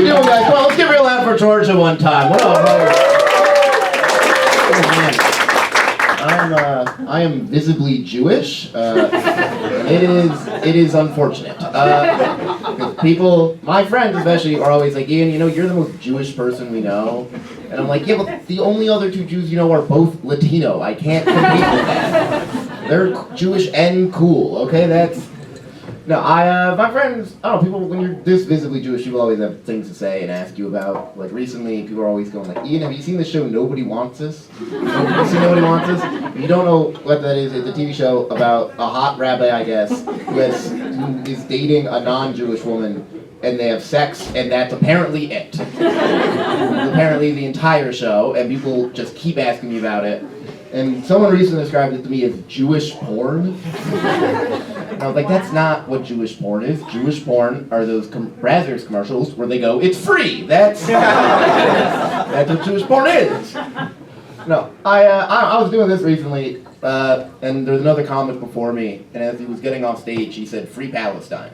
doing, guys? Come on, let's get real loud for Georgia one time. What up, I am visibly Jewish. It is unfortunate. People, my friends especially, are always like, Ian, you know, you're the most Jewish person we know. And I'm like, yeah, but the only other two Jews you know are both Latino. I can't compete with that. They're Jewish and cool, okay? That's... No, my friends, I don't know, people, when you're this visibly Jewish, people always have things to say and ask you about. Like, recently, people are always going like, Ian, have you seen the show Nobody Wants Us? Have you seen Nobody Wants Us? If you don't know what that is, it's a TV show about a hot rabbi, I guess, who is dating a non-Jewish woman, and they have sex, and that's apparently it. Apparently the entire show, and people just keep asking me about it. And someone recently described it to me as Jewish porn. And I was like, that's not what Jewish porn is. Jewish porn are those Brazzers commercials where they go, it's free. That's what Jewish porn is. No, I was doing this recently, and there's another comic before me, and as he was getting off stage, he said, Free Palestine.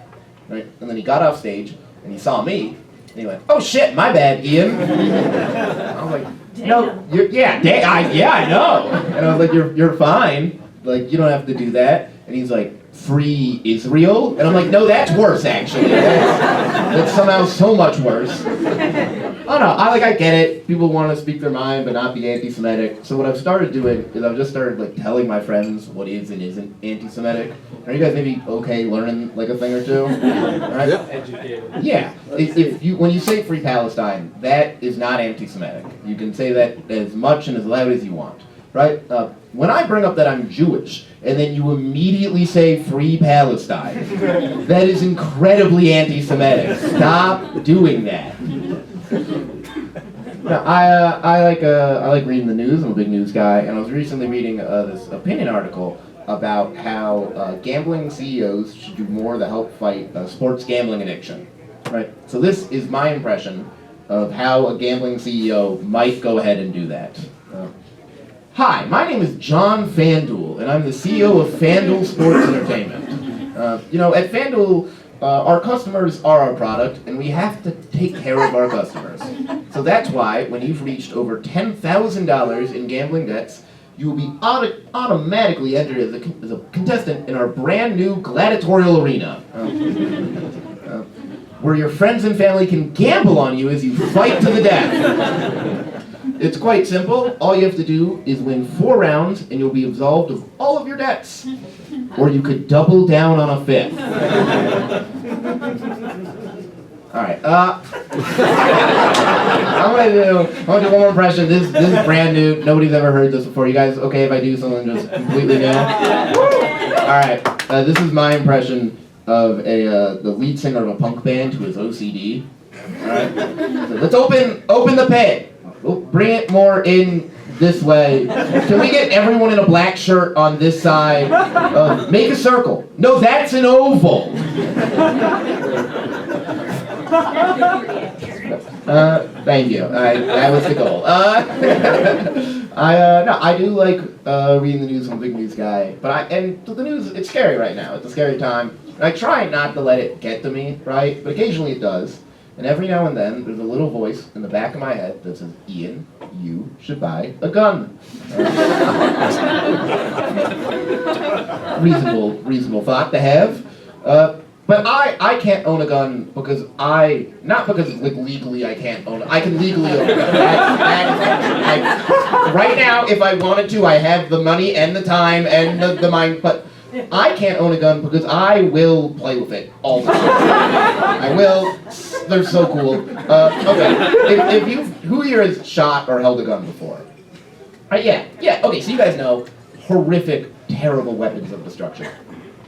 Right? And then he got off stage, and he saw me, and he went, oh shit, my bad, Ian. I was like, no, I know. And I was like, you're fine. Like, you don't have to do that. And he's like, Free Israel? And I'm like, no, that's worse, actually. That's somehow so much worse. Oh no, I get it. People want to speak their mind but not be anti-Semitic. So what I've started doing is I've just started like telling my friends what is and isn't anti-Semitic. Are you guys maybe okay learning like a thing or two? Right? Yeah. Educated. Yeah. When you say Free Palestine, that is not anti-Semitic. You can say that as much and as loud as you want. Right? When I bring up that I'm Jewish, and then you immediately say Free Palestine, that is incredibly anti-Semitic. Stop doing that. Now, I like reading the news. I'm a big news guy, and I was recently reading this opinion article about how gambling CEOs should do more to help fight sports gambling addiction. Right? So this is my impression of how a gambling CEO might go ahead and do that. Hi, my name is John FanDuel, and I'm the CEO of FanDuel Sports Entertainment. At FanDuel, our customers are our product, and we have to take care of our customers. So that's why, when you've reached over $10,000 in gambling debts, you will be automatically entered as a contestant in our brand new gladiatorial arena, where your friends and family can gamble on you as you fight to the death. It's quite simple. All you have to do is win 4 rounds and you'll be absolved of all of your debts. Or you could double down on a 5th. Alright, I'm gonna do one more impression. This is brand new. Nobody's ever heard this before. You guys okay if I do something just completely new? Alright, this is my impression of the lead singer of a punk band who has OCD. Alright? So let's open the pit. We'll bring it more in this way. Can we get everyone in a black shirt on this side? Make a circle. No, that's an oval. Thank you. That was the goal. I do like reading the news. I'm a big news guy. And the news, it's scary right now. It's a scary time. And I try not to let it get to me, right? But occasionally it does. And every now and then, there's a little voice in the back of my head that says, Ian, you should buy a gun. Reasonable thought to have. But I can't own a gun because not because like legally I can't own it. I can legally own a gun. Right now, if I wanted to, I have the money and the time and the mind, but I can't own a gun because I will play with it all the time. I will. They're so cool. Okay, who here has shot or held a gun before? Yeah. Okay, so you guys know horrific, terrible weapons of destruction.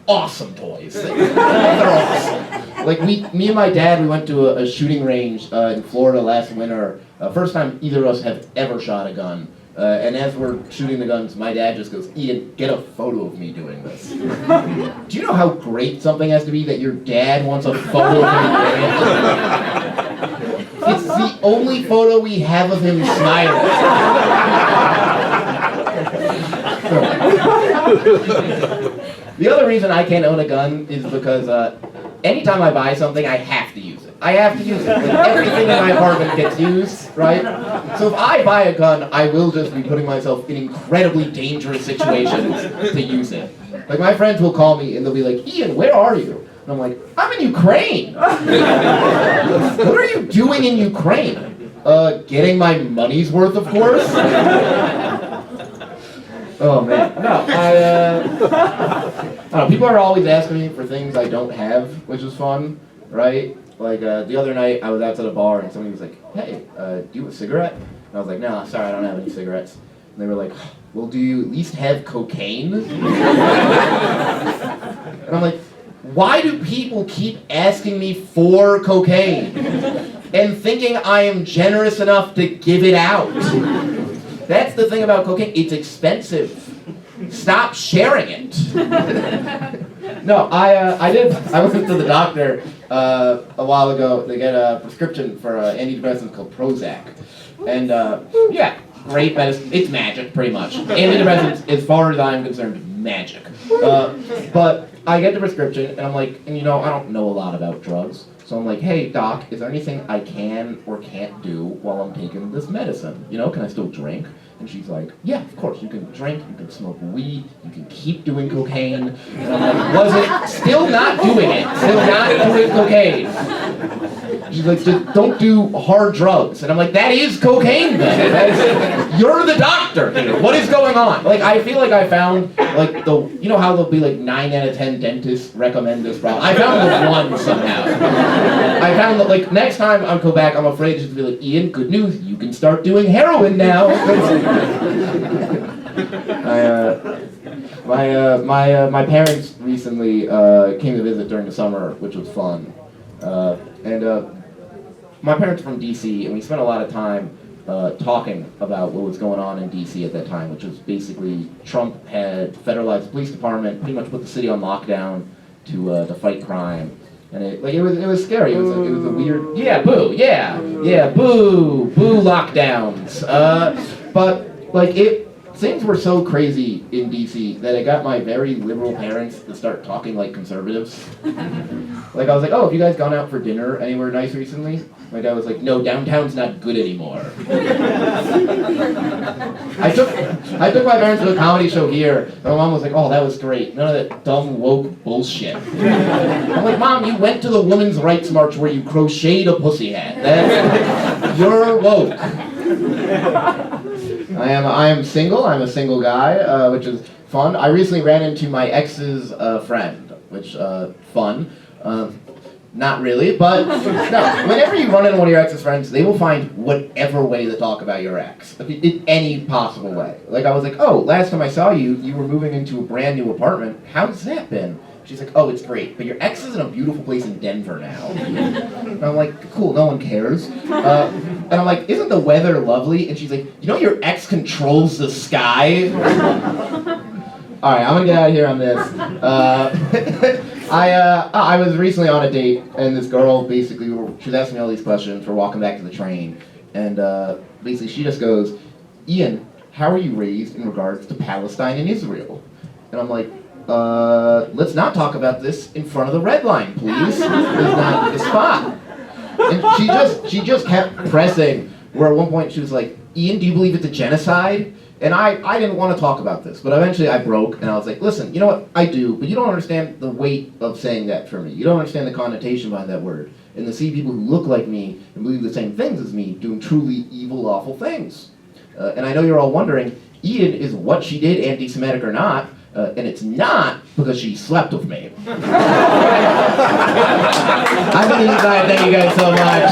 Awesome toys. They're awesome. Like me and my dad, we went to a shooting range in Florida last winter. First time either of us have ever shot a gun. And as we're shooting the guns, my dad just goes, Ian, get a photo of me doing this. Do you know how great something has to be that your dad wants a photo of him doing it? It's the only photo we have of him smiling. The other reason I can't own a gun is because anytime I buy something, I have to use use it. I have to use it. Like, everything in my apartment gets used, right? So if I buy a gun, I will just be putting myself in incredibly dangerous situations to use it. Like, my friends will call me and they'll be like, Ian, where are you? And I'm like, I'm in Ukraine. What are you doing in Ukraine? Getting my money's worth, of course. Oh man, no, I don't know, people are always asking me for things I don't have, which is fun, right? Like, the other night, I was outside a bar and somebody was like, hey, do you have a cigarette? And I was like, no, sorry, I don't have any cigarettes. And they were like, well, do you at least have cocaine? And I'm like, why do people keep asking me for cocaine? And thinking I am generous enough to give it out. That's the thing about cocaine, it's expensive. Stop sharing it. No, I went to the doctor a while ago to get a prescription for antidepressants called Prozac. And yeah, great medicine, it's magic pretty much. Antidepressants, as far as I'm concerned, magic. But I get the prescription and I'm like, and you know, I don't know a lot about drugs. So I'm like, hey, doc, is there anything I can or can't do while I'm taking this medicine? You know, can I still drink? And she's like, yeah, of course, you can drink, you can smoke weed, you can keep doing cocaine. And I'm like, still not doing it, still not doing cocaine. She's like, just don't do hard drugs. And I'm like, that is cocaine then. You're the doctor here. What is going on? Like, I feel like I found, like, you know how there'll be like 9 out of 10 dentists recommend this product? I found the one somehow. I found that, like, next time I go back, I'm afraid just to be like, Ian, good news, you can start doing heroin now. My parents recently came to visit during the summer, which was fun. My parents are from DC, and we spent a lot of time talking about what was going on in DC at that time, which was basically Trump had federalized the police department, pretty much put the city on lockdown to fight crime. And it was scary. It was a weird, boo lockdowns. But like things were so crazy in DC that it got my very liberal parents to start talking like conservatives. Like I was like, oh, have you guys gone out for dinner anywhere nice recently? My dad was like, no, downtown's not good anymore. I took my parents to a comedy show here, and my mom was like, oh, that was great. None of that dumb woke bullshit. I'm like, Mom, you went to the Women's Rights March where you crocheted a pussy hat. You're woke. I am single. I'm a single guy, which is fun. I recently ran into my ex's friend, which fun. Not really, but no. Whenever you run into one of your ex's friends, they will find whatever way to talk about your ex, in any possible way. Like I was like, oh, last time I saw you, you were moving into a brand new apartment. How's that been? She's like, oh, it's great, but your ex is in a beautiful place in Denver now. And I'm like, cool, no one cares. And I'm like, isn't the weather lovely? And she's like, you know your ex controls the sky? All right, I'm gonna get out of here on this. I was recently on a date, and this girl basically, she was asking me all these questions. We're walking back to the train, and basically she just goes, Ian, how are you raised in regards to Palestine and Israel? And I'm like, let's not talk about this in front of the red line, please. It's not the spot. And she just kept pressing, where at one point she was like, Ian, do you believe it's a genocide? And I didn't want to talk about this, but eventually I broke, and I was like, listen, you know what, I do, but you don't understand the weight of saying that for me. You don't understand the connotation behind that word. And to see people who look like me and believe the same things as me doing truly evil, awful things. And I know you're all wondering, Ian, is what she did anti-Semitic or not? And it's not because she slept with me. I believe that. Thank you guys so much.